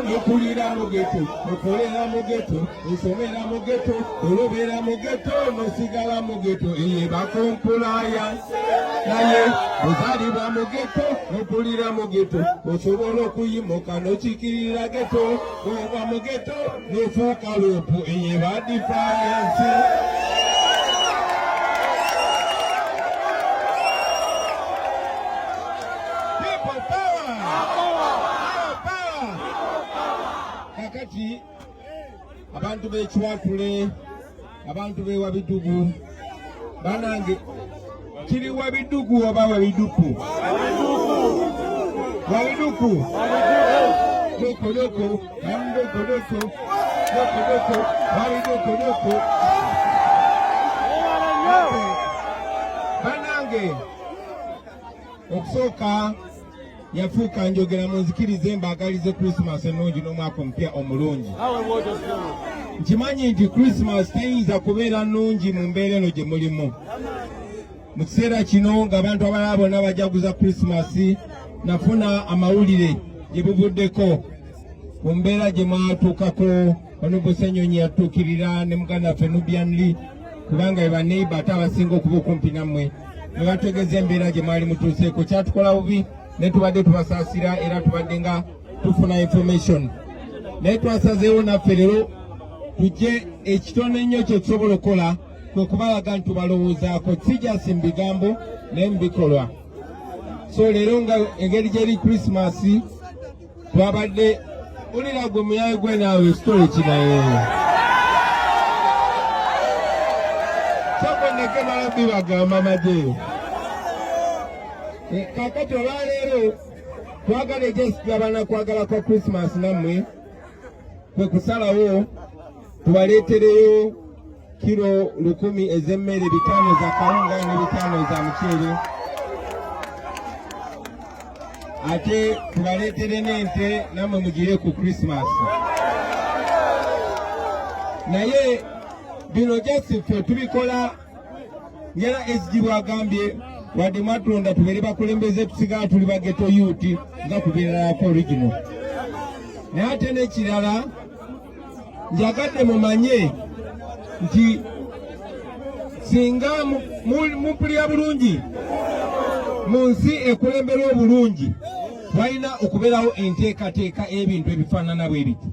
nokulira mu ghetto, okolera mu ghetto, osomera mu ghetto, olobera mu ghetto, nosigala mu ghetto, eye bakompola naye ozalibwa mu ghetto, nokulira mu ghetto, osobola okuyimuka nokikirira ghetto, ova mu ghetto, nofuuka loopu, eye ba defiance. Kakati abantu b'ekiwatule, abantu b'e Wabidugu, banange kiri Wabidugu oba Wabiduku? Wabiduku lokoloko amdokoloko lokoloko Wabidukoloko banange okusooka yafuuka njogera munzikirize mbagalize Christmas ennungi n'omwaka omupya omulungi. Nkimanyi nti Christmas teyinza kubeera nnungi mu mbeera eno gye mulimu. Mu kiseera kino ng'abantu abalala bonna bajaguza Christmas, nafuna amawulire gye buvuddeko ku mbeera gye mwatuukako. Honorable Ssenyonyi yatuukirira ne muganda waffe Nubianly kubanga be baneiba ate abasinga okuba okumpi nammwe ne bategeeza embeera gye mwali mutuuseeko. Kyatukola bubi ne tubadde tubasaasira era tubadde nga tufuna information. Naye twasazeewo naffe leero tujje ekitono ennyo kye tusobola okukola kwe kubalaga nti tubalowoozaako, si just mu bigambo naye mu bikolwa. So leero nga engeri gyeri Christmas twabadde ulira gwe muyaye gwe naawe story kinaye soboneke malabi bagamba majeyo. Kakati olwaleero twagala egyesigabana kwagala kwa Christmas nammwe kwe kusalawo tubaleetereyo kilo 10 ez'emmere, 5 za kawunga ne 5 za muceere, ate tubaleetere n'ente nammwe mugire ku Christmas. Naye bino gyasiffe tubikola ngera SG bwagambye wadde mwatulonda tubeere bakulembeze tusigala tuli ba ghetto youth nga kubeerako original. Naye ate n'ekirala njagadde mumanye nti singa mupulira bulungi mu nsi ekulembera obulungi walina okubeerawo enteekateeka ebintu ebifaanana bwe biti.